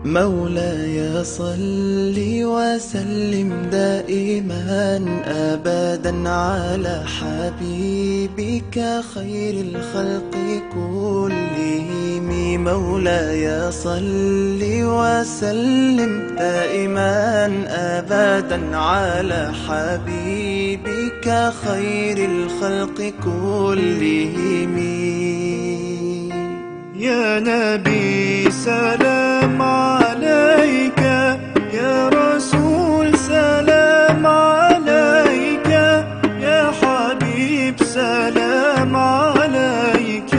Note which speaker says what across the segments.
Speaker 1: مولاي صل وسلم دائما أبدا على حبيبك خير الخلق كلهم. مولاي صل وسلم دائما أبدا على حبيبك خير الخلق كلهم.
Speaker 2: يا نبي سلام عليك، يا رسول سلام عليك، يا حبيب سلام عليك،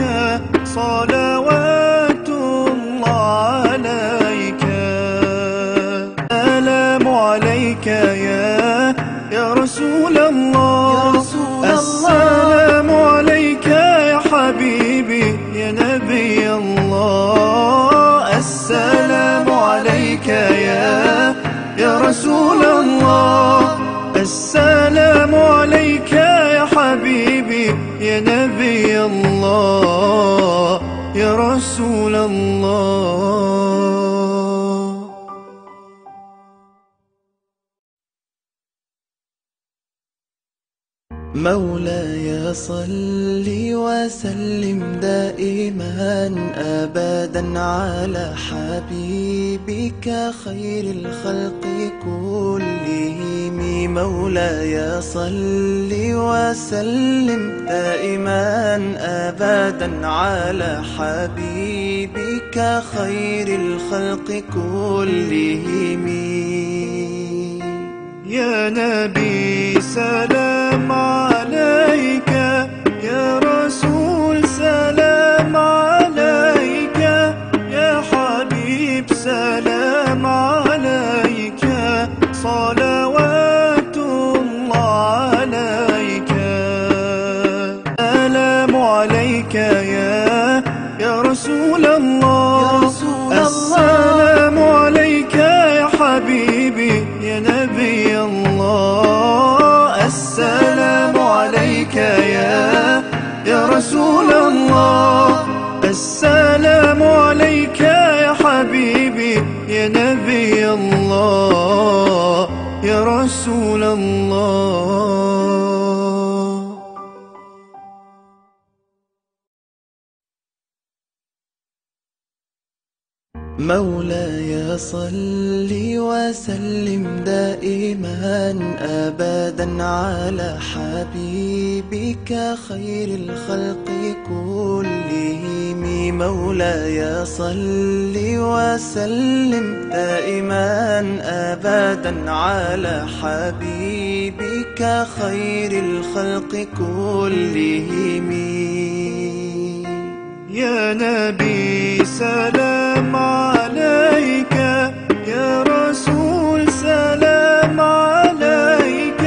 Speaker 2: صلوات الله عليك. سلام عليك يا رسول الله، السلام عليك يا حبيبي يا نبي الله، السلام عليك يا رسول الله، السلام عليك يا حبيبي يا نبي الله يا رسول الله.
Speaker 1: مولاي صل وسلم دائما أبدا على حبيبك خير الخلق كلهم. مولاي صل وسلم دائما أبدا على حبيبك خير الخلق كلهم.
Speaker 2: يا نبي سلام عليك، يا رسول سلام عليك، يا حبيب سلام عليك، صلوات الله عليك. سلام عليك يا رسول الله، السلام عليك يا حبيبي يا نبي الله، السلام عليك يا رسول الله، السلام عليك يا حبيبي يا نبي الله يا رسول الله.
Speaker 1: مولاي صل وسلم دائما أبدا على حبيبك خير الخلق كلهم. مولاي صل وسلم دائما أبدا على حبيبك خير الخلق كلهم.
Speaker 2: يا نبي سلام عليك، يا رسول سلام عليك،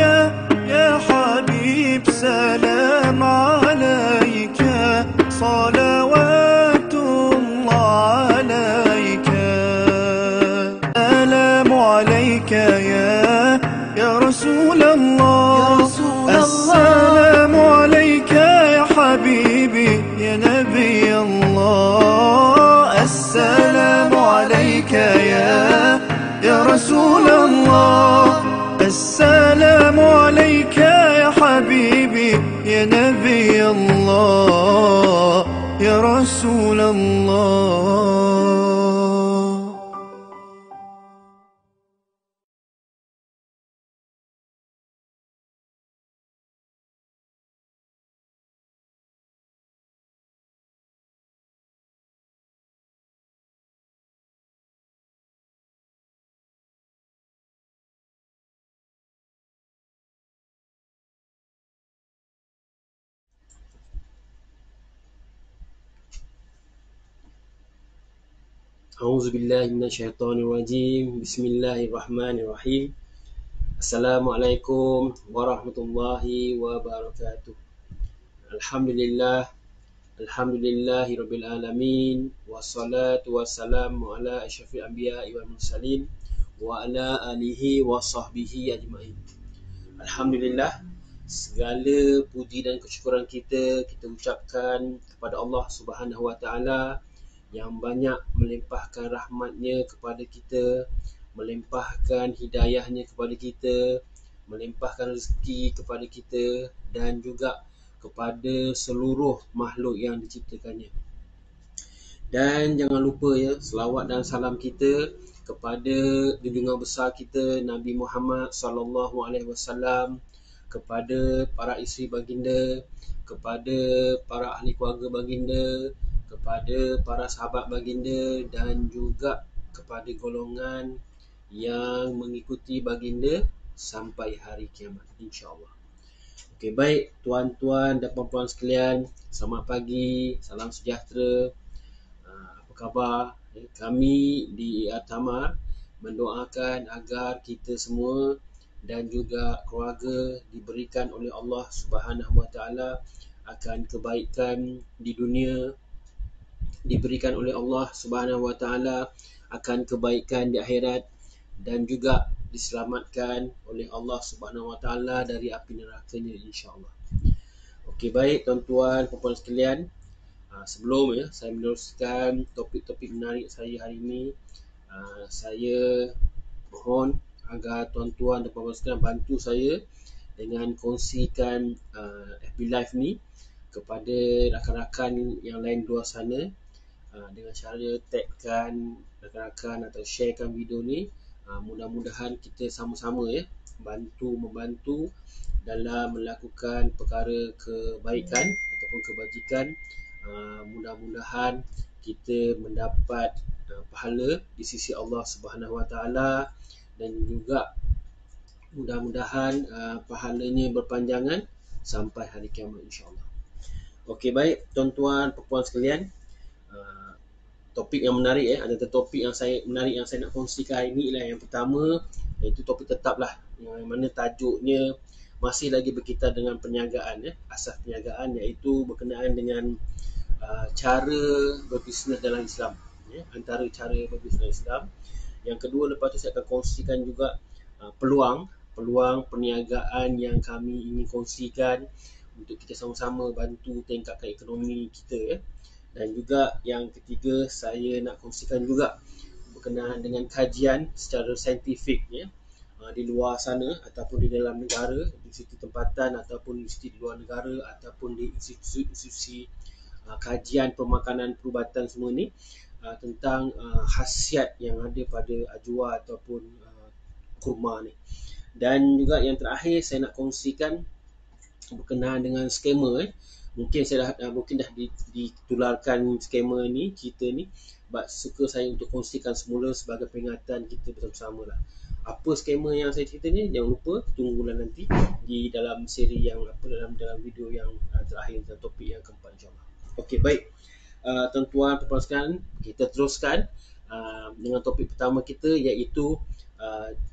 Speaker 2: يا حبيب سلام عليك، صلوات الله عليك. سلام عليك يا رسول الله، السلام عليك يا حبيبي يا نبي الله، السلام عليك يا رسول الله، السلام عليك يا حبيبي يا نبي الله يا رسول الله.
Speaker 3: أعوذ بالله من الشيطان الرجيم. بسم الله الرحمن الرحيم. Assalamualaikum warahmatullahi wabarakatuh. Alhamdulillah, alhamdulillahi rabbil alamin, wassalatu wassalamu ala asyrafil anbiya'i wal mursalin wa ala alihi wa sahbihi ajma'in. Alhamdulillah, segala puji dan kesyukuran kita ucapkan kepada Allah Subhanahu wa taala yang banyak melimpahkan rahmatnya kepada kita, melimpahkan hidayahnya kepada kita, melimpahkan rezeki kepada kita dan juga kepada seluruh makhluk yang diciptakannya. Dan jangan lupa ya, selawat dan salam kita kepada junjungan besar kita Nabi Muhammad SAW, kepada para isteri baginda, kepada para ahli keluarga baginda, kepada para sahabat baginda dan juga kepada golongan yang mengikuti baginda sampai hari kiamat, insya-Allah. Okey, baik tuan-tuan dan puan-puan sekalian, selamat pagi, salam sejahtera. Apa khabar? Kami di Tamar mendoakan agar kita semua dan juga keluarga diberikan oleh Allah Subhanahu Wa Taala akan kebaikan di dunia, diberikan oleh Allah Subhanahu Wa Taala akan kebaikan di akhirat dan juga diselamatkan oleh Allah Subhanahu Wa Taala dari api nerakanya, insya-Allah. Okey, baik tuan-tuan puan-puan sekalian, sebelum saya meneruskan topik-topik menarik saya hari ini, saya mohon agar tuan-tuan dan puan-puan sekalian bantu saya dengan kongsikan FB Live ni kepada rakan-rakan yang lain luar sana, dengan cara tagkan rakan-rakan atau sharekan video ni. Mudah-mudahan kita sama-sama membantu dalam melakukan perkara kebaikan ataupun kebajikan. Mudah-mudahan kita mendapat pahala di sisi Allah Subhanahu Wa Taala dan juga mudah-mudahan pahalanya berpanjangan sampai hari kiamat, insya-Allah. Okey, baik tuan-tuan puan-puan sekalian, topik yang menarik ada topik yang saya nak kongsikan hari ini ialah yang pertama, iaitu topik tetaplah, yang mana tajuknya masih lagi berkaitan dengan perniagaan, asas perniagaan, iaitu berkenaan dengan cara berbisnes dalam Islam, antara cara berbisnes dalam Islam. Yang kedua, lepas tu saya akan kongsikan juga peluang perniagaan yang kami ingin kongsikan untuk kita sama-sama bantu tingkatkan ekonomi kita. Dan juga yang ketiga, saya nak kongsikan juga berkenaan dengan kajian secara saintifik di luar sana ataupun di dalam negara, institusi tempatan ataupun institusi di luar negara ataupun di institusi kajian pemakanan perubatan semua ni, tentang khasiat yang ada pada ajwa ataupun kurma ni. Dan juga yang terakhir, saya nak kongsikan berkenaan dengan skema. Mungkin saya dah ditularkan skema ni, cerita ni, suka saya untuk kongsikan semula sebagai peringatan kita bersama-sama lah. Apa skema yang saya cerita ni, jangan lupa tunggulah nanti di dalam siri yang dalam video yang terakhir, dalam topik yang keempat, insyaAllah. Okey, baik tuan-tuan puan-puan sekalian, kita teruskan dengan topik pertama kita, iaitu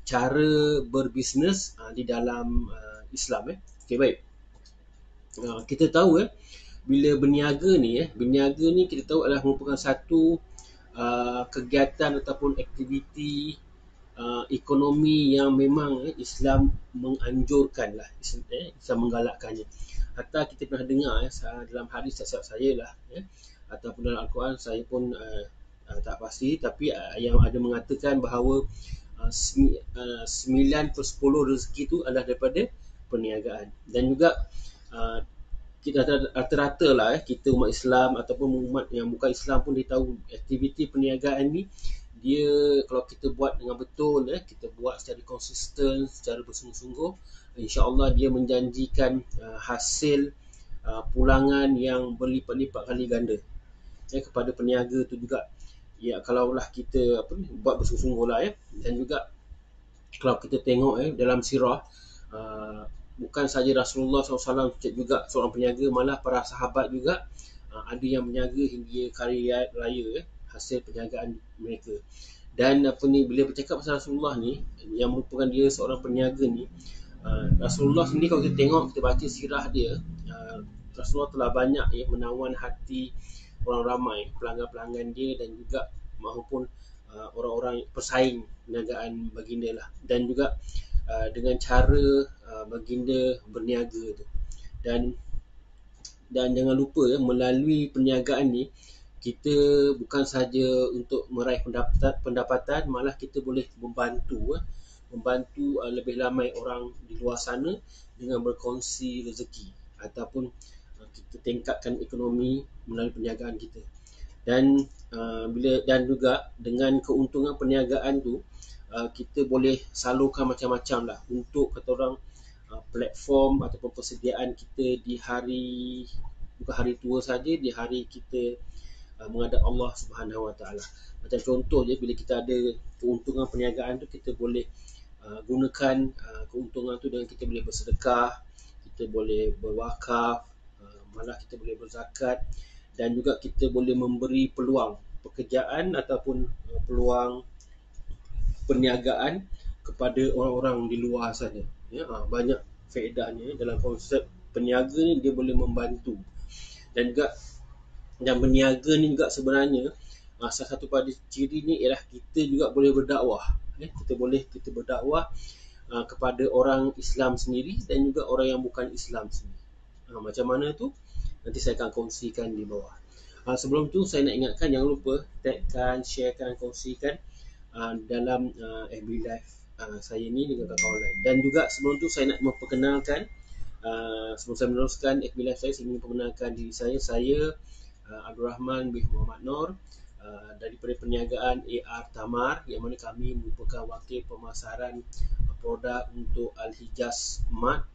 Speaker 3: cara berbisnes di dalam Islam. Okey, baik. Kita tahu bila berniaga ni kita tahu adalah merupakan satu kegiatan ataupun aktiviti ekonomi yang memang Islam menganjurkan lah, Islam menggalakkannya. Hatta kita pernah dengar dalam hadis saya lah, ataupun dalam Al-Quran, saya pun tak pasti, tapi yang ada mengatakan bahawa 9/10 rezeki itu adalah daripada perniagaan. Dan juga kita rata-rata lah kita umat Islam ataupun umat yang bukan Islam pun dia tahu aktiviti perniagaan ni, dia kalau kita buat dengan betul, kita buat secara konsisten, secara bersungguh-sungguh, insya-Allah dia menjanjikan hasil pulangan yang berlipat-lipat kali ganda kepada peniaga tu juga. Kalaulah kita buat bersungguh-sungguh lah. Dan juga kalau kita tengok dalam sirah, bukan saja Rasulullah SAW juga seorang peniaga, malah para sahabat juga ada yang berniaga hingga kari raya hasil perniagaan mereka. Dan bila bercakap pasal Rasulullah ni, yang merupakan dia seorang peniaga ni, Rasulullah sendiri kalau kita tengok, kita baca sirah dia, Rasulullah telah banyak menawan hati orang ramai, pelanggan-pelanggan dia dan juga maupun orang-orang pesaing perniagaan baginda lah. Dan juga dengan cara baginda berniaga tu. Dan jangan lupa melalui perniagaan ni kita bukan saja untuk meraih pendapatan, malah kita boleh membantu lebih ramai orang di luar sana dengan berkongsi rezeki ataupun kita tingkatkan ekonomi melalui perniagaan kita. Dan dan juga dengan keuntungan perniagaan tu kita boleh salurkan macam-macam lah untuk kata orang platform ataupun persediaan kita di hari, bukan hari tua saja, di hari kita menghadap Allah Subhanahu Wa Taala. Macam contoh je, bila kita ada keuntungan perniagaan tu, kita boleh gunakan keuntungan tu dengan kita boleh bersedekah, kita boleh berwakaf, malah kita boleh berzakat, dan juga kita boleh memberi peluang pekerjaan ataupun peluang perniagaan kepada orang-orang di luar sana. Ya, banyak faedahnya dalam konsep peniaga ni, dia boleh membantu. Dan berniaga ni juga sebenarnya salah satu pada ciri ni ialah kita juga boleh berdakwah. Kita berdakwah kepada orang Islam sendiri dan juga orang yang bukan Islam sendiri. Macam mana tu? Nanti saya akan kongsikan di bawah. Sebelum tu saya nak ingatkan, jangan lupa tagkan, sharekan, kongsikan dalam FB Live saya ni dengan kawan-kawan lain. Dan juga sebelum tu saya nak memperkenalkan, sebelum saya meneruskan FB Live saya ingin memperkenalkan diri saya. Saya Abdul Rahman bin Muhammad Nur daripada perniagaan AR Tamar, yang mana kami merupakan wakil pemasaran produk untuk Al-Hijaz Mart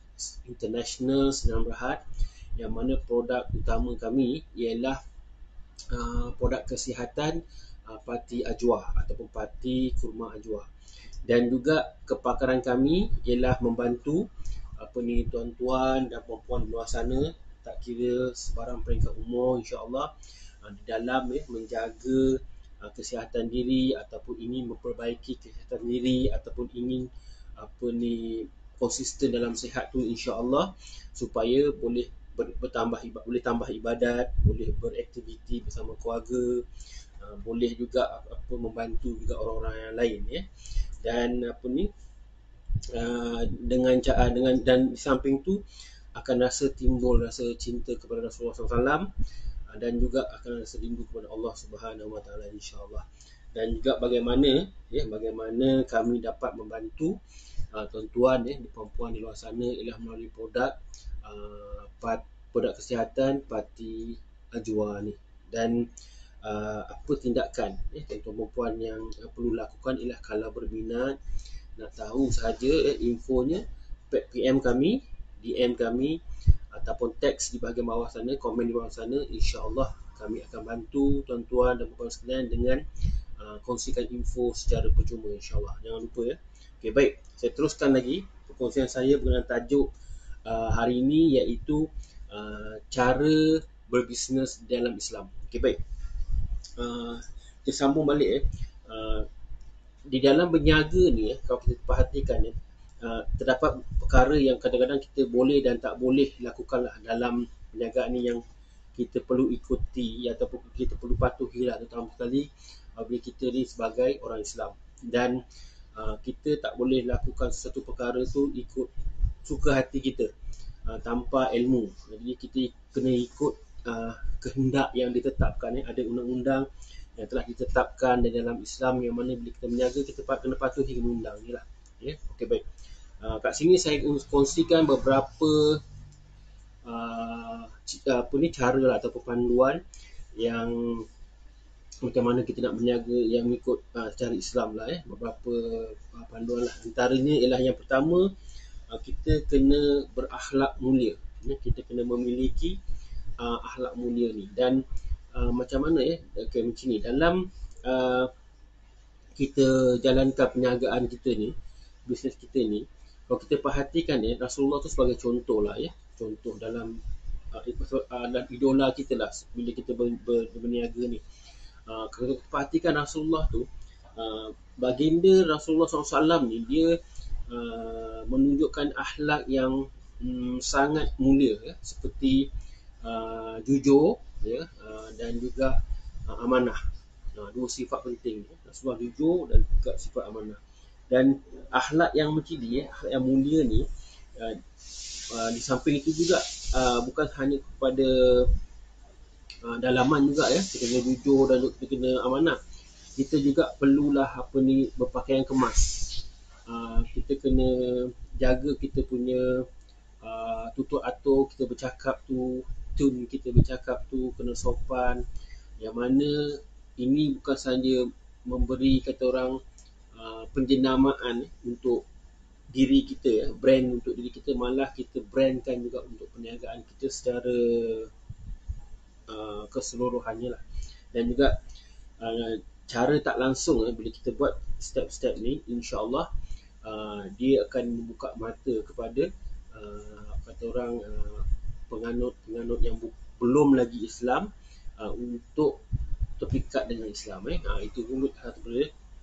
Speaker 3: International Senang Berhad, yang mana produk utama kami ialah produk kesihatan pati ajwa ataupun pati kurma ajwa. Dan juga kepakaran kami ialah membantu tuan-tuan dan puan-puan di luar sana, tak kira sebarang peringkat umur, insya-Allah, di dalam menjaga kesihatan diri ataupun ingin memperbaiki kesihatan diri ataupun ingin konsisten dalam sihat tu, insya-Allah, supaya boleh boleh tambah ibadat, boleh beraktiviti bersama keluarga, boleh juga membantu juga orang-orang yang lain, ya. Dan dengan dan di samping tu akan timbul rasa cinta kepada Rasulullah SAW, dan juga akan rasa rindu kepada Allah Subhanahu Wa Taala, insya-Allah. Dan juga bagaimana kami dapat membantu tuan-tuan dan puan-puan di luar sana ialah melalui produk kesihatan pati ajwa ni. Dan apa tindakan tuan-tuan puan yang perlu lakukan ialah kalau berminat, nak tahu sahaja infonya, PM kami, DM kami ataupun teks di bahagian bawah sana, komen di bawah sana. InsyaAllah kami akan bantu tuan-tuan dan puan-puan sekalian dengan kongsikan info secara percuma, insyaAllah. Jangan lupa, ya. Okey, baik. Saya teruskan lagi perkongsian saya berkenaan tajuk hari ini, iaitu cara berbisnes dalam Islam. Okey, baik. Kita sambung balik. Di dalam berniaga ni, kalau kita perhatikan, terdapat perkara yang kadang-kadang kita boleh dan tak boleh lakukanlah dalam perniagaan ni, yang kita perlu ikuti ataupun kita perlu patuhi lah, terutama sekali bila kita ni sebagai orang Islam. Dan kita tak boleh lakukan sesuatu perkara tu ikut suka hati kita tanpa ilmu. Jadi kita kena ikut kehendak yang ditetapkan. Ada undang-undang yang telah ditetapkan dalam Islam, yang mana bila kita berniaga kita kena patuhi undang ni lah. Okey, baik. Kat sini saya kongsikan beberapa cara lah, ataupun panduan yang macam mana kita nak berniaga yang mengikut cara Islam lah. Beberapa panduan lah. Antaranya ialah yang pertama, kita kena berakhlak mulia. Kita kena memiliki akhlak mulia ni. Dan macam mana macam ni dalam kita jalankan perniagaan kita ni, bisnes kita ni. Kalau kita perhatikan, Rasulullah tu sebagai contoh lah, contoh dalam idola kita lah bila kita berniaga ni. Kalau kita perhatikan Rasulullah tu, baginda Rasulullah SAW ni, dia menunjukkan akhlak yang sangat mulia, seperti jujur, dan juga amanah. Dua sifat penting, Rasulullah jujur dan juga sifat amanah. Dan akhlak yang macam ni, akhlak yang mulia ni, di samping itu juga bukan hanya kepada dalaman juga ya. Kita kena jujur dan kita kena amanah. Kita juga perlulah berpakaian kemas. Kita kena jaga kita punya tutur atur kita bercakap tu, tune kita bercakap tu kena sopan. Yang mana ini bukan sahaja memberi kata orang penjenamaan untuk diri kita ya, brand untuk diri kita, malah kita brandkan juga untuk perniagaan kita secara keseluruhannya lah. Dan juga cara tak langsung bila kita buat step-step ni, insya-Allah dia akan membuka mata kepada kata orang penganut-penganut yang belum lagi Islam untuk terpikat dengan Islam. Itu pun satu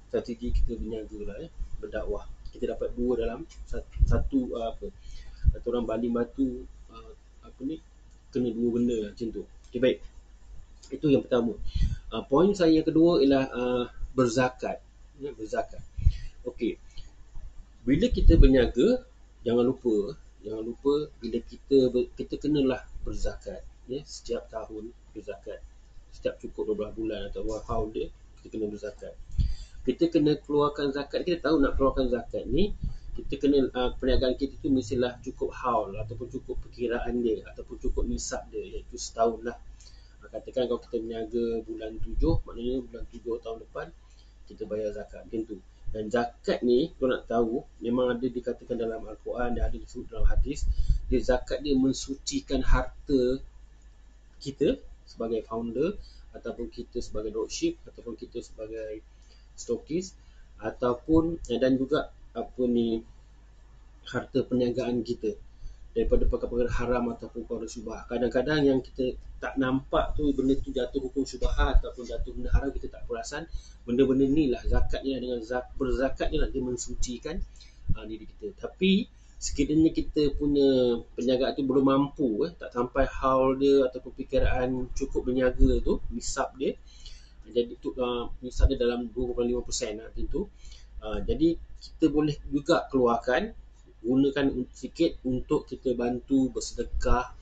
Speaker 3: strategi kita berniaga lah berdakwah. Kita dapat dua dalam satu kata orang baling batu kena dua benda macam tu. Okay, baik. Itu yang pertama. Poin saya yang kedua ialah berzakat. Berzakat. Okey. Bila kita berniaga, jangan lupa bila kita kenalah berzakat ya, setiap tahun berzakat. Setiap cukup 12 bulan atau haul dia, kita kena berzakat. Kita kena keluarkan zakat. Kita tahu nak keluarkan zakat ni, kita kena perniagaan kita tu mestilah cukup haul ataupun cukup perkiraan dia ataupun cukup nisab dia, iaitu setahun lah. Katakan kalau kita berniaga bulan 7, maknanya bulan 7 tahun depan kita bayar zakat macam tu. Dan zakat ni, kalau nak tahu, memang ada dikatakan dalam Al-Quran dan ada disebut dalam hadis, dia zakat dia mensucikan harta kita sebagai founder, ataupun kita sebagai dropship, ataupun kita sebagai stokis, ataupun dan juga harta perniagaan kita daripada perkara-perkara haram ataupun perkara syubhat. Kadang-kadang yang kita tak nampak tu, benda tu jatuh hukum syubhat ataupun jatuh benda haram, kita tak perasan. Benda-benda ni lah, zakat ni lah, dengan berzakat ni lah dia mensucikan diri kita. Tapi sekiranya kita punya perniagaan tu belum mampu, tak sampai haul dia ataupun perkiraan cukup berniaga tu, nisab dia, jadi tu nisab dia dalam 2.5% macam tu. Jadi kita boleh juga keluarkan, gunakan sikit untuk kita bantu bersedekah,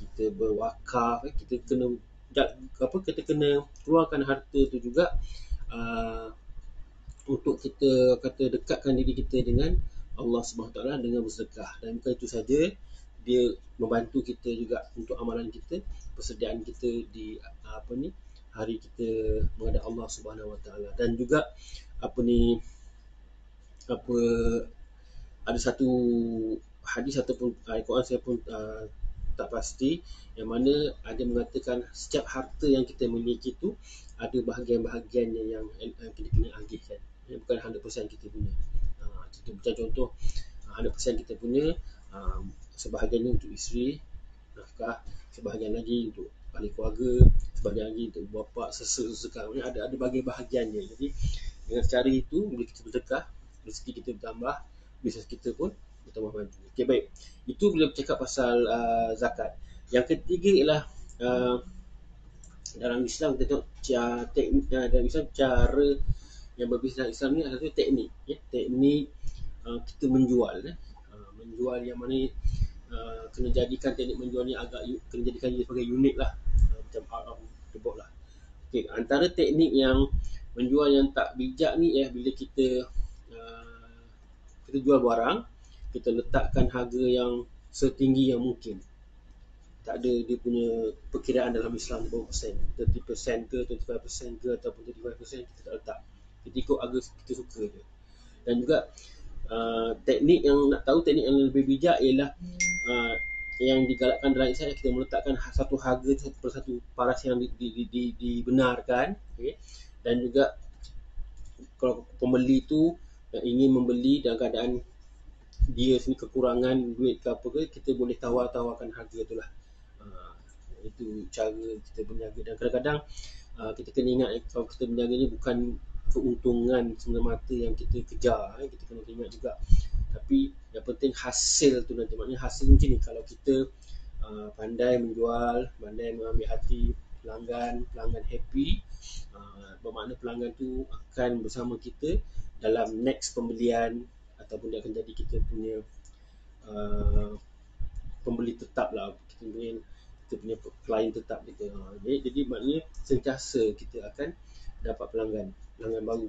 Speaker 3: kita berwakaf, kita kena keluarkan harta tu juga untuk kita dekatkan diri kita dengan Allah Subhanahu Taala dengan bersedekah. Dan bukan itu saja, dia membantu kita juga untuk amalan kita, persediaan kita di hari kita menghadap Allah Subhanahu Wa Taala. Dan juga ada satu hadis ataupun Al-Quran, saya pun tak pasti, yang mana ada mengatakan setiap harta yang kita miliki tu ada bahagian-bahagiannya yang kita kena agihkan. Bukan 100% kita punya. Macam contoh 100% kita punya, sebahagiannya untuk isteri, nafkah, sebahagian lagi untuk ahli keluarga, sebahagian lagi untuk bapa, sesekar. Ada bahagian-bahagiannya. Jadi dengan cara itu, bila kita bersedekah, rezeki kita bertambah, bisnes kita pun bertambah maju. Okey, baik. Itu bila bercakap pasal zakat. Yang ketiga ialah dalam Islam kita tengok dalam Islam cara yang berbisnes Islam ni adalah teknik ya. Teknik kita menjual menjual yang mana kena jadikan teknik menjual ni kena jadikan dia sebagai unik lah, macam out of the box lah. Okey, antara teknik yang menjual yang tak bijak ni bila kita jual barang, kita letakkan harga yang setinggi yang mungkin. Tak ada dia punya perkiraan dalam Islam berapa persen, 30% ke, 25% ke, ataupun 35%, kita tak letak. Kita ikut harga kita suka je. Dan juga teknik yang nak tahu, teknik yang lebih bijak ialah yang digalakkan dalam Islam, kita meletakkan satu harga per satu paras yang dibenarkan, okay? Dan juga kalau pembeli tu ingin membeli dalam keadaan dia sini kekurangan duit ke apa ke, kita boleh tawarkan harga tu lah. Itu cara kita berniaga. Dan kadang-kadang kita kena ingat kalau kita berniaga ni bukan keuntungan semata-mata yang kita kejar, kita kena ingat juga. Tapi yang penting hasil tu nanti. Maknanya hasil macam ni, kalau kita pandai menjual, pandai mengambil hati pelanggan happy, bermakna pelanggan tu akan bersama kita dalam next pembelian, ataupun dia akan jadi kita punya pembeli tetap lah. Kita punya kita punya klien tetap kita. Jadi maknanya sentiasa kita akan dapat pelanggan baru.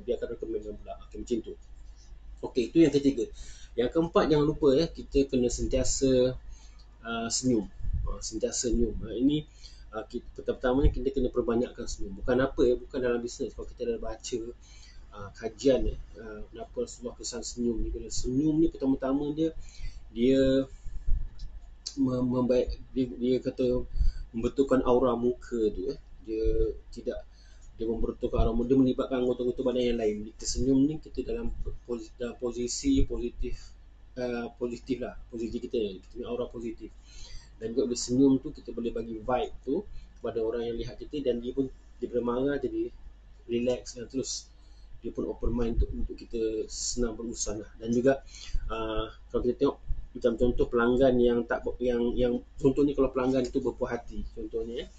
Speaker 3: Dia akan recommend dengan pula. Okay, macam tu. Okey, itu yang ketiga. Yang keempat, jangan lupa kita kena sentiasa senyum. Sentiasa senyum. Ini pertama kita kena perbanyakkan senyum. Bukan apa bukan dalam bisnes. Kalau kita dah baca kajian kenapa Rasulullah kesan senyum ni. Senyum ni pertama-tama dia membaik, dia kata membetulkan aura muka tu. Dia membetulkan aura muka, dia melibatkan anggota-anggota badan yang lain. Kita senyum ni kita dalam posisi positif lah, posisi kita punya aura positif. Dan juga bila senyum tu kita boleh bagi vibe tu kepada orang yang lihat kita, dan dia boleh marah jadi relax, dan terus dia pun open mind untuk kita senang berurusan lah. Dan juga kalau kita tengok macam contoh pelanggan yang contoh ni, kalau pelanggan itu berpuas hati contohnya,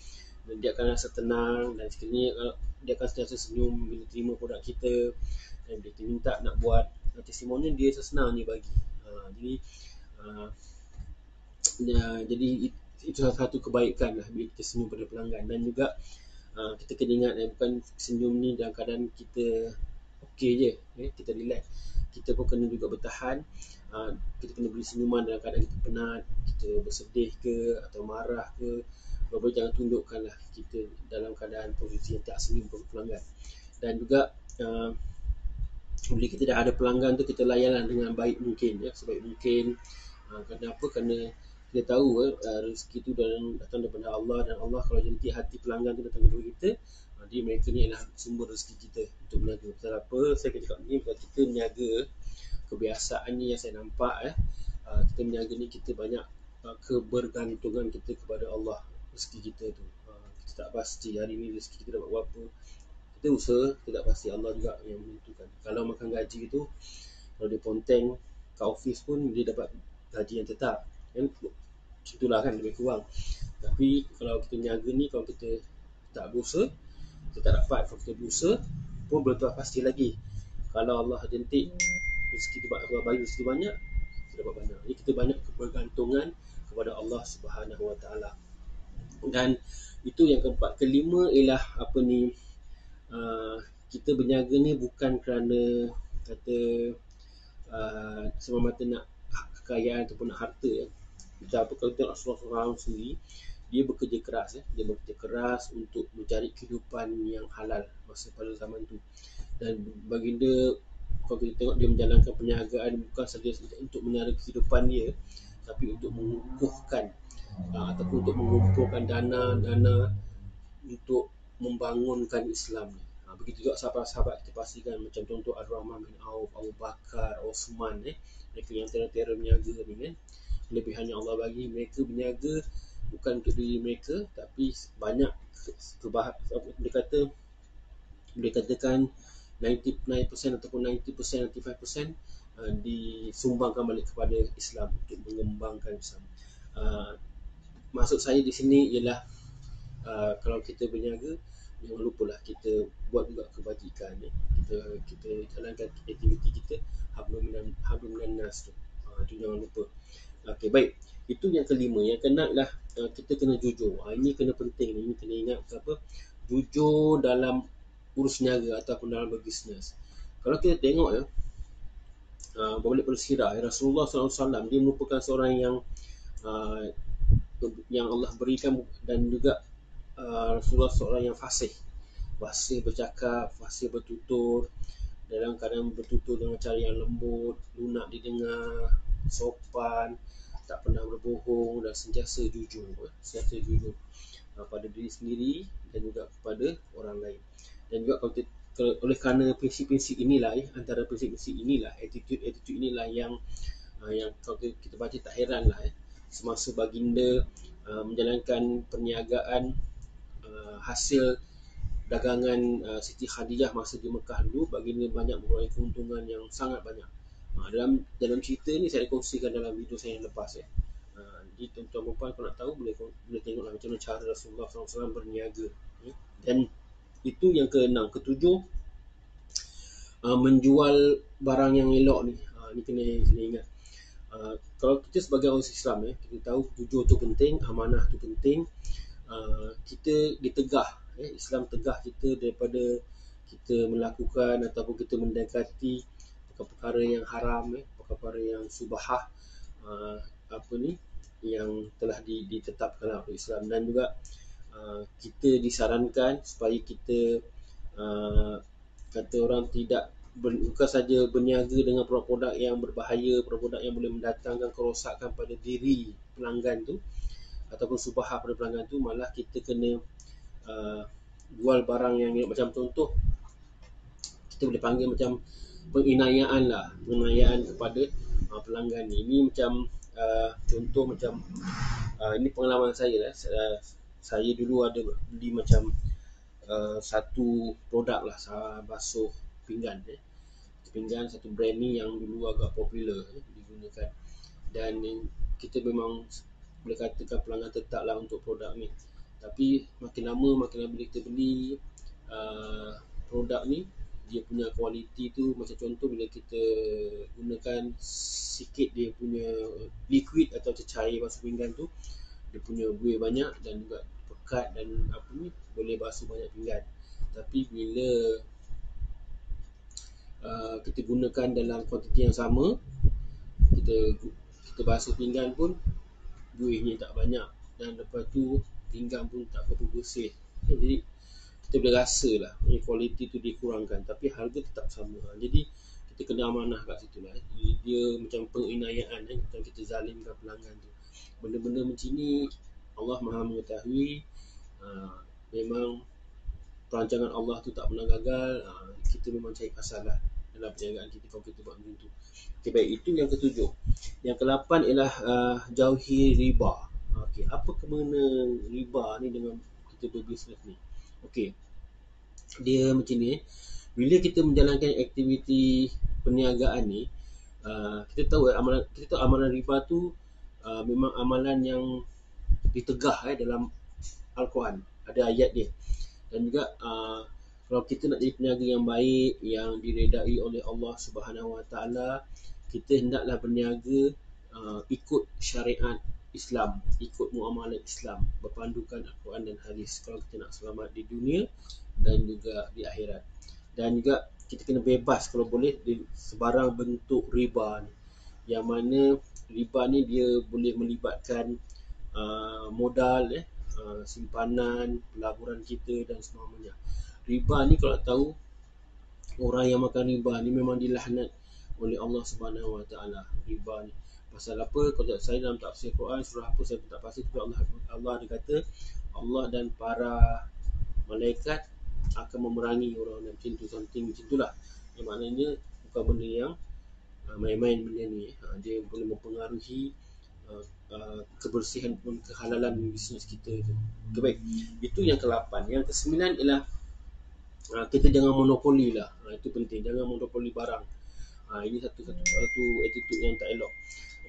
Speaker 3: dan dia akan rasa tenang, dan sekiranya dia akan sentiasa senyum bila terima produk kita, dan dia minta nak buat testimoni, dia senang dia bagi. Jadi itu salah satu kebaikan lah bila kita senyum pada pelanggan. Dan juga kita kena ingat bukan senyum ni dalam keadaan kita okey je, kita relax. Kita pun kena juga bertahan. Kita kena beri senyuman dalam keadaan kita penat, kita bersedih ke atau marah ke. Bapak jangan tundukkan lah kita dalam keadaan posisi yang tak senyum kepada pelanggan. Dan juga bila kita dah ada pelanggan tu, kita layanlah dengan baik mungkin, sebaik mungkin. Kenapa? Kerana kita tahu rezeki tu datang daripada Allah, dan Allah kalau jantik hati pelanggan tu datang kepada kita, jadi mereka ni adalah sumber rezeki kita untuk berniaga. Pasal apa saya cakap ni? Kalau kita berniaga, kebiasaan ni yang saya nampak kita berniaga ni, kita banyak kebergantungan kita kepada Allah. Rezeki kita tu kita tak pasti hari ni rezeki kita dapat berapa. Kita usaha, kita tak pasti, Allah juga yang menentukan. Kalau makan gaji tu, kalau dia ponteng kat office pun dia dapat gaji yang tetap, kan? Itulah kan, lebih kurang. Tapi kalau kita niaga ni, kalau kita tak berusaha, kita tak dapat. Kalau kita berusaha pun belum tahu pasti lagi. Kalau Allah jentik rezeki tu, Allah bagi rezeki banyak, kita dapat banyak. Jadi kita banyak kebergantungan kepada Allah Subhanahu Wa Taala. Dan itu yang keempat. Kelima ialah kita berniaga ni bukan kerana kata semata-mata nak kekayaan ataupun nak harta. Kita kalau tengok Rasulullah SAW sendiri, dia bekerja keras untuk mencari kehidupan yang halal masa pada zaman tu. Dan baginda, kalau kita tengok, dia menjalankan perniagaan bukan sahaja untuk menyara kehidupan dia, tapi untuk mengukuhkan ataupun untuk mengumpulkan dana untuk membangunkan Islam ni. Begitu juga sahabat-sahabat kita pastikan, macam contoh Ar-Rahman bin Auf, Abu Bakar, Osman, mereka yang terang-terang berniaga ni kan. Kelebihan yang Allah bagi, mereka berniaga bukan untuk diri mereka, tapi banyak boleh katakan 99% ataupun 90%, 95% disumbangkan balik kepada Islam untuk mengembangkan Islam. Maksud saya di sini ialah kalau kita berniaga, jangan lupalah kita buat juga kebajikan. Kita jalankan aktiviti kita hablum minan nas tu. Itu jangan lupa. Okey, baik. Itu yang kelima. Yang keenam ialah kita kena jujur. Ini kena penting. Ini kena ingat jujur dalam urus niaga ataupun dalam berbisnes. Kalau kita tengok berbalik pada sirah Rasulullah SAW, dia merupakan seorang yang Allah berikan, dan juga Rasulullah seorang yang fasih bercakap, fasih bertutur, dalam keadaan bertutur dengan cara yang lembut, lunak didengar, sopan, tak pernah berbohong, dan sentiasa jujur pada diri sendiri dan juga kepada orang lain. Dan juga oleh kerana prinsip-prinsip inilah, antara prinsip-prinsip inilah, attitude inilah yang kalau kita baca tak heranlah semasa baginda menjalankan perniagaan hasil dagangan Siti Khadijah masa di Mekah dulu, baginda banyak memperoleh keuntungan yang sangat banyak. Dalam cerita ni saya kongsikan dalam video saya yang lepas. Jadi tuan-tuan dan puan, kalau nak tahu boleh tengoklah macam mana cara Rasulullah SAW berniaga. Dan itu yang keenam. Ketujuh, menjual barang yang elok ni. Ni kena ingat. Kalau kita sebagai orang Islam kita tahu jujur tu penting, amanah tu penting. Kita ditegah, Islam tegah kita daripada kita melakukan ataupun kita mendekati perkara-perkara yang haram, perkara-perkara yang subahah, yang telah ditetapkan oleh Islam. Dan juga kita disarankan supaya kita kata orang tidak bukan saja berniaga dengan produk-produk yang berbahaya, produk-produk yang boleh mendatangkan kerosakan pada diri pelanggan tu ataupun subahah pada pelanggan tu, malah kita kena jual barang yang macam contoh kita boleh panggil macam penginayaan kepada pelanggan ni. Ini macam contoh macam ini pengalaman saya lah. Saya dulu ada beli macam satu produk lah, basuh pinggan satu brand ni yang dulu agak popular digunakan, dan kita memang boleh katakan pelanggan tetap lah untuk produk ni. Tapi makin lama bila kita beli produk ni, dia punya kualiti tu macam contoh bila kita gunakan sikit dia punya liquid atau cecair basuh pinggan tu, dia punya buih banyak dan juga pekat dan boleh basuh banyak pinggan. Tapi bila kita gunakan dalam kuantiti yang sama, kita basuh pinggan pun buihnya tak banyak, dan lepas tu pinggan pun tak berapa bersih. Jadi kita boleh rasa lah kualiti tu dikurangkan, tapi harga tetap sama. Jadi kita kena amanah kat situ lah. Dia macam penginayaan, macam kita zalimkan pelanggan tu. Benda-benda macam ni Allah Maha mengetahui. Memang perancangan Allah tu tak pernah gagal. Kita memang cari pasal lah dalam perniagaan kita kalau kita buat macam tu. Okay, baik, itu yang ketujuh. Yang ke-8 ialah jauhi riba. Apa kemana riba ni dengan kita berbisnes ni? Dia macam ni. Bila kita menjalankan aktiviti perniagaan ni, kita tahu amalan riba tu memang amalan yang ditegah dalam Al-Quran. Ada ayat dia. Dan juga kalau kita nak jadi peniaga yang baik, yang diredai oleh Allah Subhanahu Wa Taala, kita hendaklah berniaga ikut syariat Islam, ikut muamalah Islam, berpandukan Al-Quran dan hadis, kalau kita nak selamat di dunia dan juga di akhirat. Dan juga kita kena bebas kalau boleh di sebarang bentuk riba ni, yang mana riba ni dia boleh melibatkan modal, simpanan, pelaburan kita dan semamanya. Riba ni kalau tahu, orang yang makan riba ni memang dilaknat oleh Allah Subhanahu Wa Taala. Riba ni pasal apa? Kalau saya dalam tafsir Quran surah apa saya tak pasti, tapi Allah ada kata Allah dan para malaikat akan memerangi orang macam tu, something macam itulah. Yang maknanya bukan benda yang main-main benda ni. Dia boleh mempengaruhi kebersihan dan kehalalan bisnes kita tu. Okay, baik. Itu yang ke-8. Yang ke-9 ialah kita jangan monopoli lah. Itu penting, jangan monopoli barang. Ini satu attitude yang tak elok.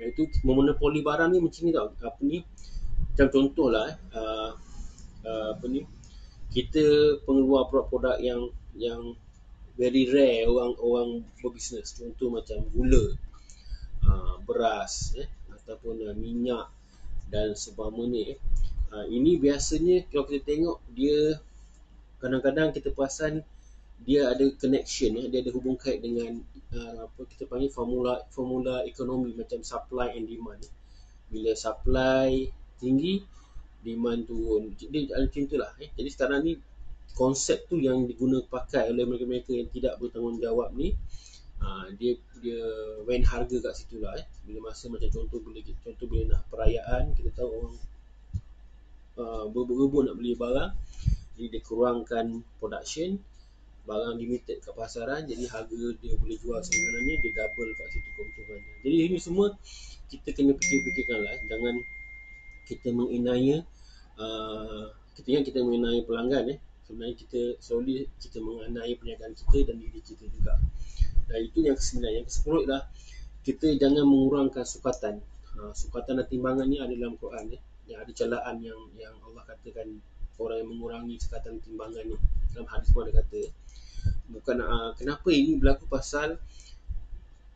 Speaker 3: Itu monopoli barang ni macam ni tau. Macam contoh lah kita pengeluar produk-produk yang very rare orang berbisnes. Contoh macam gula, beras, ataupun minyak dan sebagainya. Ini biasanya kalau kita tengok, dia kadang-kadang kita perasan dia ada connection, dia ada hubung kait dengan kita panggil formula ekonomi, macam supply and demand. Bila supply tinggi, demand turun. Dia ada macam itulah. Jadi sekarang ni konsep tu yang pakai oleh mereka-mereka yang tidak bertanggungjawab ni, dia main harga kat situ lah. Bila masa macam contoh bila nak perayaan, kita tahu orang berebut nak beli barang, jadi dia kurangkan production, barang limited kat pasaran, jadi harga dia boleh jual sebenarnya dia double kat situ keuntungannya. Jadi ini semua kita kena fikir-fikirkan lah. Jangan kita menginaya kita menginaya pelanggan. Sebenarnya kita menginaya perniagaan kita dan diri kita juga. Dan itu yang ke-9. Yang ke-10 ialah kita jangan mengurangkan sukatan. Sukatan dan timbangan ni ada dalam Quran. Yang ada celaan yang Allah katakan orang yang mengurangi sukatan timbangan ni. Dalam hadis pun ada kata, bukan kenapa ini berlaku, pasal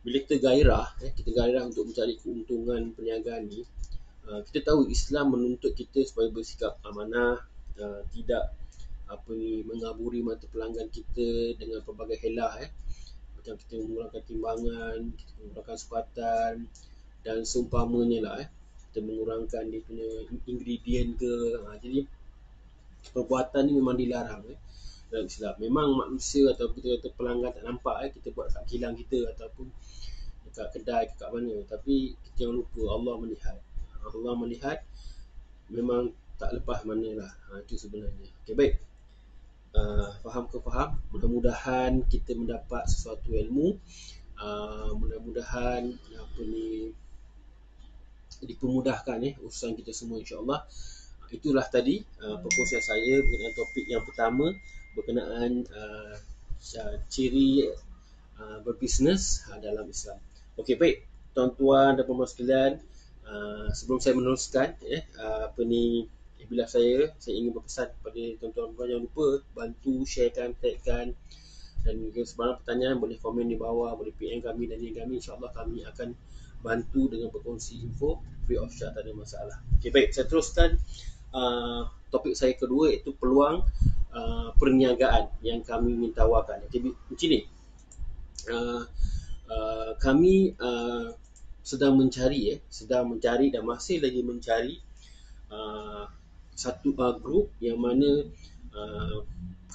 Speaker 3: bila kita gairah untuk mencari keuntungan perniagaan ni, kita tahu Islam menuntut kita supaya bersikap amanah, tidak mengaburi mata pelanggan kita dengan pelbagai helah, macam kita menggunakan timbangan, kita menggunakan sukatan dan seumpamanya lah, kita mengurangkan dia punya ingredient ke. Jadi perbuatan ni memang dilarang dalam Islam. Memang manusia atau kita kata pelanggan tak nampak, kita buat kat kilang kita ataupun dekat kedai ke kat mana, tapi kita jangan lupa Allah melihat. Allah melihat, memang tak lepas manalah. Itu sebenarnya. Okey, baik. Faham ke faham? Mudah-mudahan kita mendapat sesuatu ilmu. Mudah-mudahan dipermudahkan urusan kita semua, insya-Allah. Itulah tadi perkongsian saya berkenaan topik yang pertama berkenaan ciri berbisnes dalam Islam. Okey, baik tuan-tuan dan puan-puan sekalian, sebelum saya meneruskan bila saya ingin berpesan kepada tuan-tuan, jangan lupa bantu sharekan, tagkan, dan jika sebarang pertanyaan boleh komen di bawah, boleh PM kami dan kami, insya-Allah kami akan bantu dengan berkongsi info free of charge, tak ada masalah. Okey, baik, saya teruskan topik saya kedua, iaitu peluang perniagaan yang kami ingin tawarkan. Okey, macam ni, kami sedang mencari dan masih lagi mencari satu grup yang mana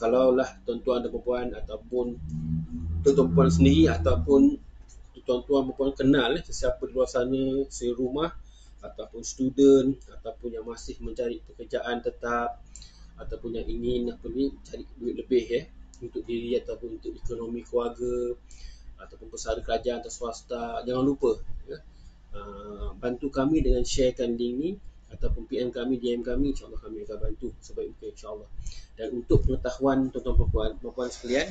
Speaker 3: kalaulah tuan-tuan dan puan-puan ataupun tuan-tuan puan sendiri ataupun tuan-tuan dan puan kenal sesiapa di luar sana, serumah ataupun student ataupun yang masih mencari pekerjaan tetap ataupun yang ingin cari duit lebih untuk diri ataupun untuk ekonomi keluarga ataupun pesara kerajaan atau swasta, jangan lupa bantu kami dengan sharekan link ni ataupun PM kami, DM kami, insya-Allah kami akan bantu sebaik mungkin, insya-Allah. Dan untuk pengetahuan tuan-tuan puan-puan sekalian,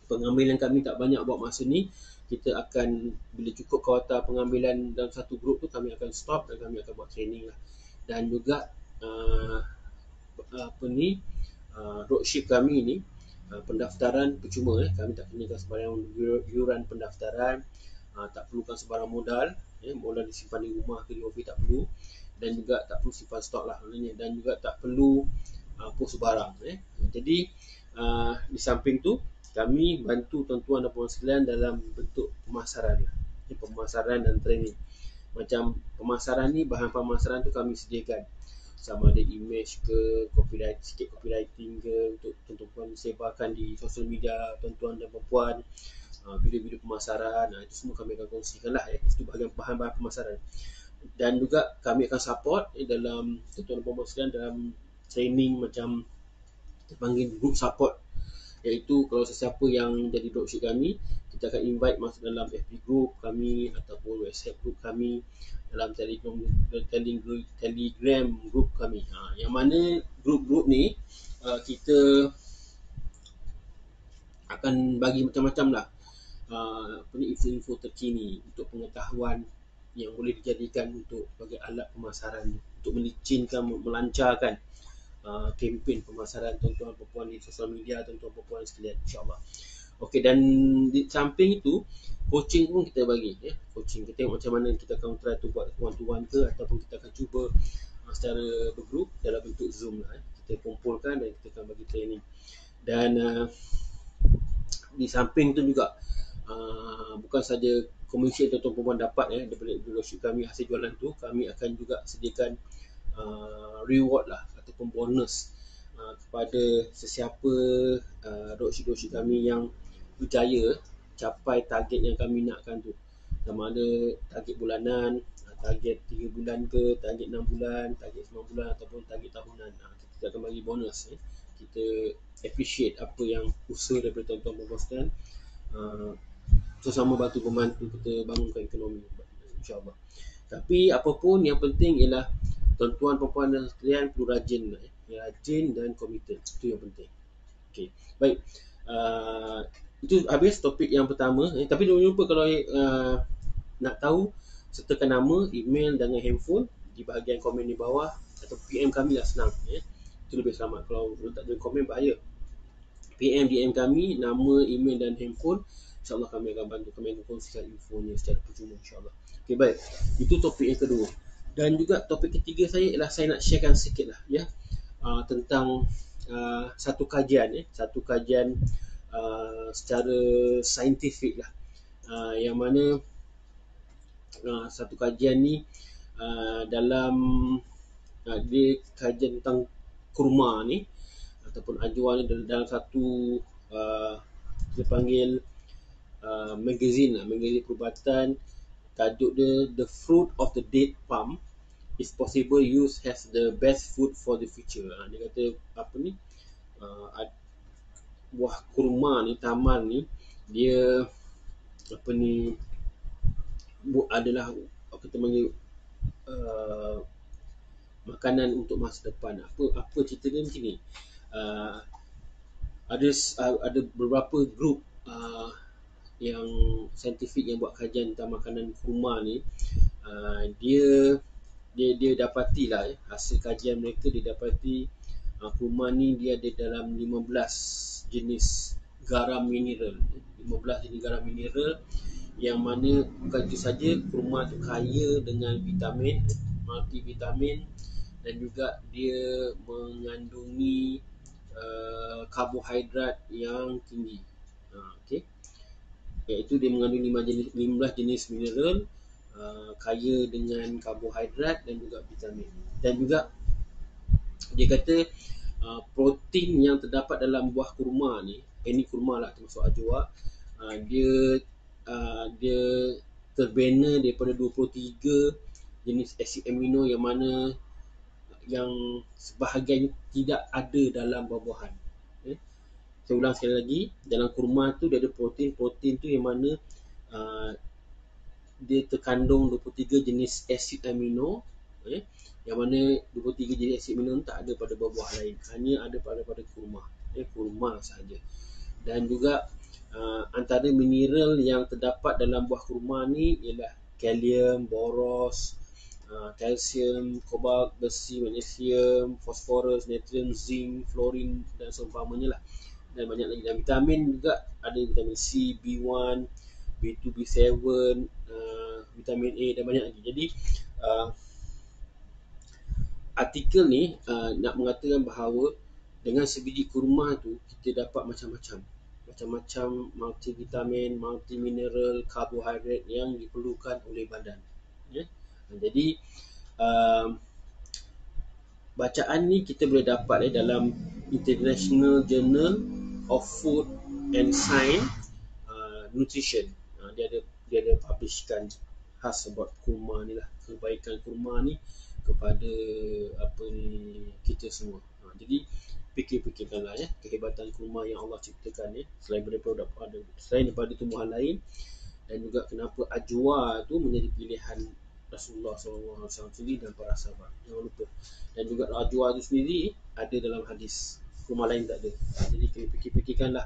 Speaker 3: pengambilan kami tak banyak buat masa ni. Kita akan, bila cukup kuota pengambilan dalam satu grup tu, kami akan stop dan kami akan buat training lah. Dan juga dropship kami ni, pendaftaran percuma, kami tak kenakan sebarang yuran pendaftaran, tak perlukan sebarang modal, modal disimpan di rumah ke di office tak perlu, dan juga tak perlu simpan stok lah maknanya, dan juga tak perlu post barang. Jadi di samping tu kami bantu tuan-tuan dan puan sekalian dalam bentuk pemasaran lah. Pemasaran dan training. Macam pemasaran ni, bahan pemasaran tu kami sediakan, sama ada image ke, sikit copywriting ke, untuk tuan-tuan sebarkan di sosial media tuan-tuan dan puan, video-video pemasaran, itu semua kami akan kongsikan lah. Itu bahan-bahan pemasaran. Dan juga kami akan support dalam tuan-tuan dan puan sekalian dalam training macam kita panggil group support, iaitu kalau sesiapa yang jadi dropship kami, kita akan invite masuk dalam FB group kami ataupun WhatsApp group kami, dalam Telegram group kami. Yang mana group-group ni kita akan bagi macam-macam lah info-info terkini untuk pengetahuan yang boleh dijadikan untuk sebagai alat pemasaran, untuk melicinkan, melancarkan kempen pemasaran tuan-tuan perempuan di sosial media, tuan-tuan perempuan sekalian, insya-Allah. Okey, dan di samping itu coaching pun kita bagi, coaching. Kita tengok macam mana kita akan try tu buat one-to-one ke, ataupun kita akan cuba secara bergrup dalam bentuk Zoom lah. Kita kumpulkan dan kita akan bagi training. Dan di samping tu juga bukan saja komisi yang tuan-tuan perempuan dapat daripada dropship kami, hasil jualan tu, kami akan juga sediakan reward lah ataupun bonus kepada sesiapa dropship kami yang berjaya capai target yang kami nakkan tu, sama ada target bulanan, target 3 bulan ke, target 6 bulan, target 9 bulan ataupun target tahunan. Kita akan bagi bonus. Kita appreciate apa yang usaha daripada tuan-tuan perempuan sekalian, sama bantu membantu kita bangunkan ekonomi, insya-Allah. Tapi apapun yang penting ialah tuan-tuan perempuan dan sekalian perlu rajin dan komited. Itu yang penting. Okey, baik. Itu habis topik yang pertama. Tapi jangan lupa kalau nak tahu, sertakan nama, email dan handphone di bahagian komen di bawah, atau PM kami lah, senang. Itu lebih selamat. Kalau tak ada komen bahaya. PM DM kami, nama, email dan handphone, InsyaAllah kami akan bantu, kami akan kongsikan infonya secara percuma insyaAllah. Okay, baik. Itu topik yang kedua. Dan juga topik ketiga saya ialah saya nak sharekan sikit lah ya, tentang satu kajian secara saintifik lah, yang mana satu kajian ni dalam dia kajian tentang kurma ni ataupun ajwa ni dalam satu kita panggil magazine perubatan. Tajuk dia The Fruit of the Date Palm is possible use as the best food for the future. Dia kata apa ni, buah kurma ni, tamar ni, dia apa ni adalah kita panggil makanan untuk masa depan. Apa cerita dia macam ni. Ada beberapa grup yang saintifik yang buat kajian tentang makanan kurma ni. Dia dapati lah hasil kajian mereka, dia dapati kurma ni dia ada dalam 15 jenis garam mineral. 15 jenis garam mineral yang mana bukan itu saja, kurma tu kaya dengan vitamin, multivitamin, dan juga dia mengandungi karbohidrat yang tinggi. Okey. Iaitu dia mengandungi 15 jenis mineral, kaya dengan karbohidrat dan juga vitamin. Dan juga dia kata protein yang terdapat dalam buah kurma ni, ini kurma lah termasuk ajwa, dia terbina daripada 23 jenis asid amino yang mana yang sebahagian tidak ada dalam buah-buahan. Saya ulang sekali lagi, dalam kurma tu dia ada protein tu yang mana dia terkandung 23 jenis asid amino, yang mana 23 jenis asid amino tak ada pada buah-buah lain, hanya ada pada kurma sahaja. Dan juga antara mineral yang terdapat dalam buah kurma ni ialah kalium, boros, kalsium, kobalt, besi, magnesium, fosforus, natrium, zinc, fluorin dan seumpamanya lah. Dan banyak lagi. Dan vitamin juga ada vitamin C, B1, B2, B7, vitamin A dan banyak lagi. Jadi artikel ni nak mengatakan bahawa dengan sebiji kurma tu kita dapat macam-macam multivitamin, multimineral, karbohidrat yang diperlukan oleh badan. Jadi bacaan ni kita boleh dapat dalam International Journal of Food and Science Nutrition. Dia ada publishkan khas about kurma ni lah, kebaikan kurma ni kepada kita semua. Jadi fikir-fikirkanlah kehebatan kurma yang Allah ciptakan selain daripada tumbuhan lain, dan juga kenapa ajwa tu menjadi pilihan Rasulullah SAW sendiri dan para sahabat. Jangan lupa. Dan juga ajwa tu sendiri ada dalam hadis, kurma lain tak ada. Jadi kena fikir-fikirkanlah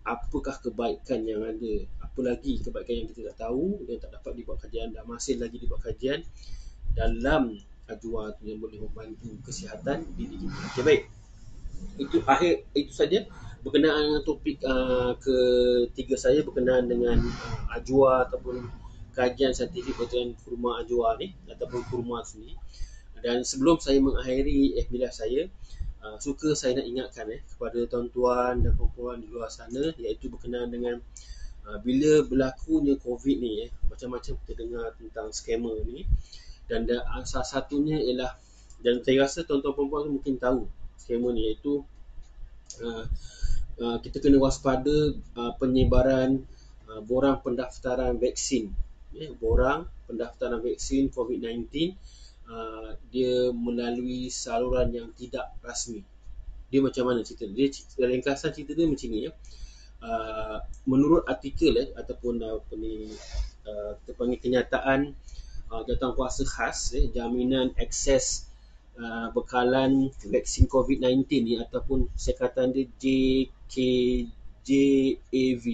Speaker 3: apakah kebaikan yang ada, apa lagi kebaikan yang kita tak tahu dan tak dapat dibuat kajian, dan masih lagi dibuat kajian dalam ajwa tu yang boleh membantu kesihatan diri kita. Okay, baik. Itu saja berkenaan dengan topik ketiga saya berkenaan dengan ajwa ataupun kajian saintifik berkenaan kurma ajwa ni ataupun kurma sendiri. Dan sebelum saya mengakhiri FB saya, suka saya nak ingatkan kepada tuan-tuan dan puan-puan di luar sana, iaitu berkenaan dengan bila berlakunya COVID ni, macam-macam kita dengar tentang scammer ni, dan salah satunya ialah, dan saya rasa tuan-tuan puan-puan mungkin tahu scammer ni, iaitu kita kena waspada penyebaran borang pendaftaran vaksin. Borang pendaftaran vaksin COVID-19 dia melalui saluran yang tidak rasmi. Dia macam mana cerita dia? Ringkasan cerita dia macam ni menurut artikel ataupun kita panggil kenyataan jawatankuasa khas jaminan akses bekalan vaksin COVID-19 ni, ataupun sekatan dia JKJAV,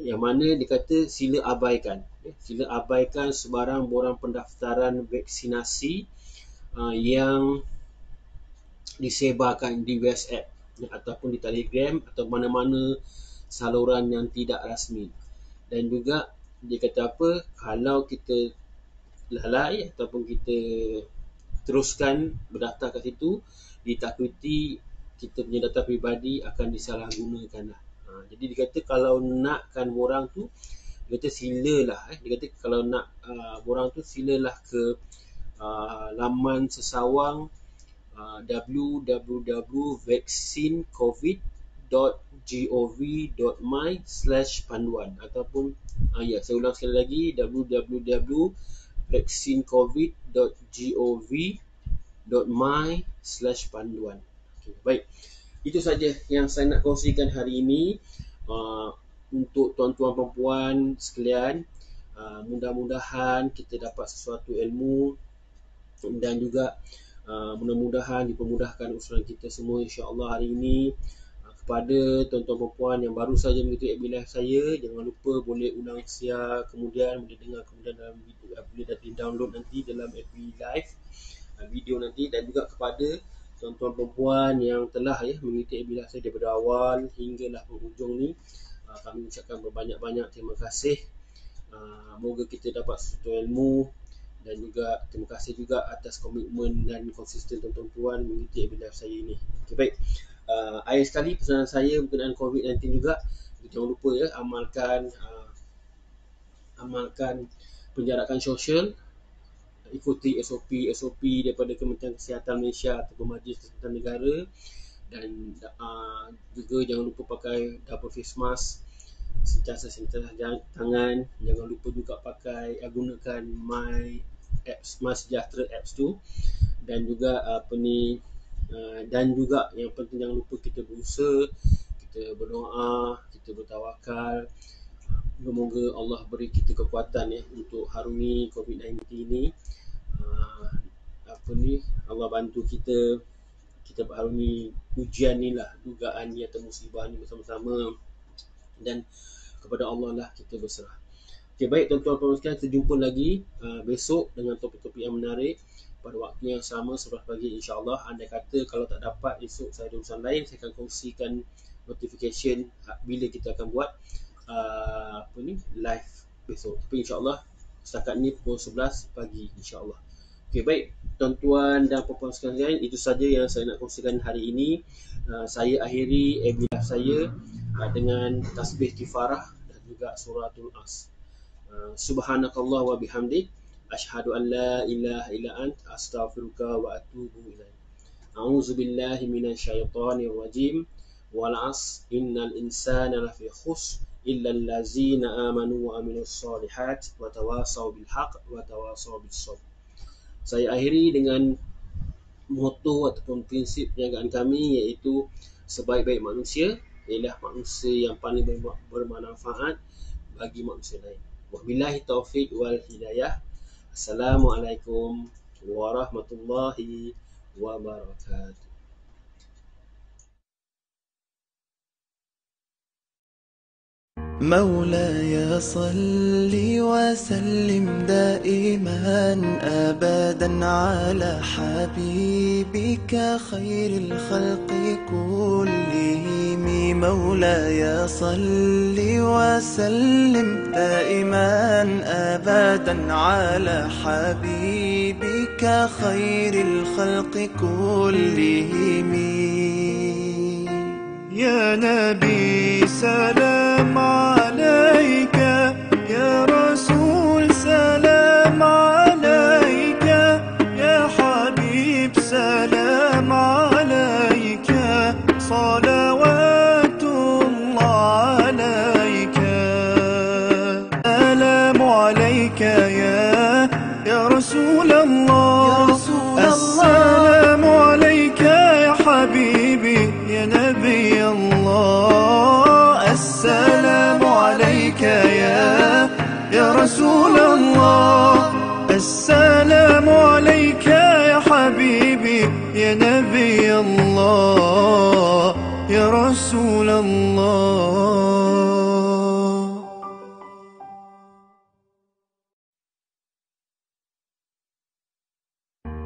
Speaker 3: yang mana dia kata sila abaikan sebarang borang pendaftaran vaksinasi yang disebarkan di WhatsApp ataupun di Telegram atau mana-mana saluran yang tidak rasmi. Dan juga dia kata apa, kalau kita lalai ataupun kita teruskan berdaftar kat situ, ditakuti kita punya data peribadi akan disalahgunakan lah. Jadi dia kata kalau nakkan borang tu, dia kata silalah. Dia kata kalau nak borang tu silalah ke laman sesawang www.vaccinecovid.gov.my/panduan ataupun saya ulang sekali lagi, www.vaccinecovid.gov.my/panduan. Okay, baik. Itu saja yang saya nak kongsikan hari ini untuk tuan-tuan dan puan sekalian. Mudah-mudahan kita dapat sesuatu ilmu dan juga mudah-mudahan dipermudahkan urusan kita semua insya-Allah hari ini. Kepada tuan-tuan dan puan yang baru saja mengikuti FB Live saya, jangan lupa boleh ulang share, kemudian boleh dengar kemudian dalam video, boleh download nanti dalam FB Live video nanti. Dan juga kepada tuan-tuan dan puan yang telah mengikuti FB Live saya daripada awal hinggalah penghujung ni, kami ucapkan berbanyak-banyak terima kasih. Moga kita dapat sesuatu ilmu dan juga terima kasih juga atas komitmen dan konsisten tuan-tuan puan mengikuti FB Live saya ini. Okay, baik. Akhir sekali pesanan saya berkenaan COVID-19 juga, jangan lupa amalkan penjarakan sosial, ikuti SOP daripada Kementerian Kesihatan Malaysia ataupun Majlis Kesihatan Negara, dan juga jangan lupa pakai double face mask, sentiasa tangan. Jangan lupa juga gunakan My Sejahtera apps tu, dan juga dan juga yang penting jangan lupa kita berusaha, kita berdoa, kita bertawakal. Semoga Allah beri kita kekuatan untuk harungi COVID-19 ni. Allah bantu kita harungi ujian ni lah, dugaan ni atau musibah ni bersama-sama, dan kepada Allah lah kita berserah. Okay, baik tuan-tuan dan puan sekalian, kita jumpa lagi besok dengan topik-topik yang menarik pada waktu yang sama 11 pagi insya-Allah. Andai kata kalau tak dapat esok saya ada urusan lain, saya akan kongsikan notification bila kita akan buat live besok. Tapi insya-Allah setakat ni pukul 11 pagi insya-Allah. Okey, baik tuan-tuan dan puan-puan sekalian, itu saja yang saya nak kongsikan hari ini. Saya akhiri FB Live saya dengan tasbih kifarah dan juga suratul As. Subhanakallah wa bihamdik, asyhadu an la ilaha illa ant, astaghfiruka wa atubu ilaik. A'udzu billahi minasyaitonir rajim. Wal 'asr innal insana lafi khusr illa allazina amanu wa amilus solihat wa tawasaw bil haqq wa tawasaw bis sabr. Saya akhiri dengan moto ataupun prinsip perniagaan kami, iaitu sebaik-baik manusia ialah manusia yang paling bermanfaat bagi manusia lain. Wabillahi taufiq wal hidayah. Assalamualaikum warahmatullahi wabarakatuh.
Speaker 1: مولاي صل وسلم دائما أبدا على حبيبك خير الخلق كلهم. مولاي صل وسلم دائما أبدا على حبيبك خير الخلق كلهم.
Speaker 2: يا نبي سلام عليك، يا رسول سلام عليك، يا حبيب سلام عليك، صلوات الله عليك. سلام عليك يا رسول الله، السلام عليك يا حبيبي يا نبي الله. السلام عليك يا رسول الله، السلام عليك يا حبيبي يا نبي الله يا رسول الله.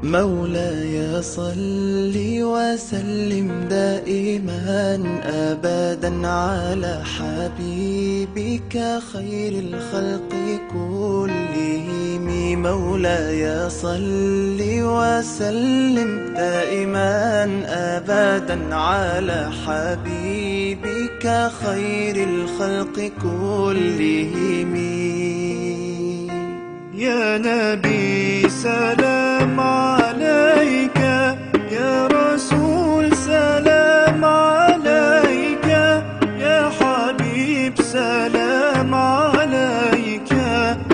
Speaker 1: مولاي صل وسلم دائما أبدا على حبيبك خير الخلق كلهم. مولاي صل وسلم دائما أبدا على حبيبك خير الخلق كلهم.
Speaker 2: يا نبي سلام عليك، يا رسول سلام عليك، يا حبيب سلام عليك،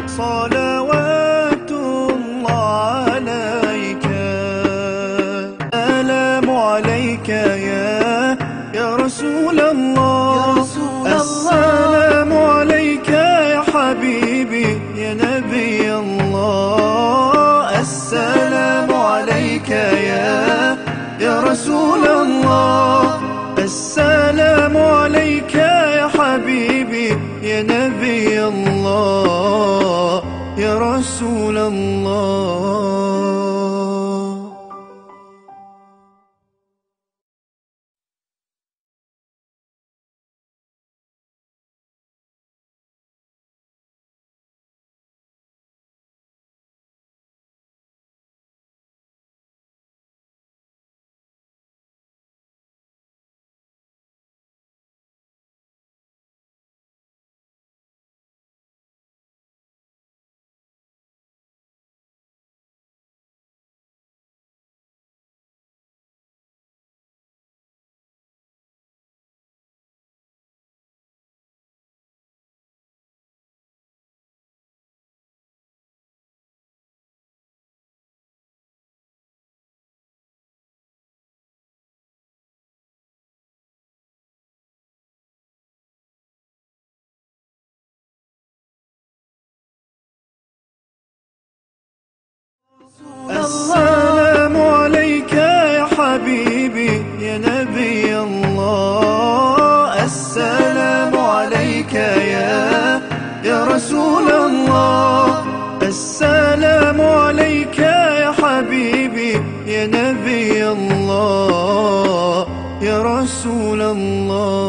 Speaker 2: صلوات الله عليك. سلام عليك يا رسول الله، السلام عليك يا حبيبي يا نبي الله. السلام عليك يا رسول الله، السلام عليك يا حبيبي يا نبي الله يا رسول الله. السلام عليك يا حبيبي يا نبي الله، السلام عليك يا رسول الله، السلام عليك يا حبيبي يا نبي الله يا رسول الله.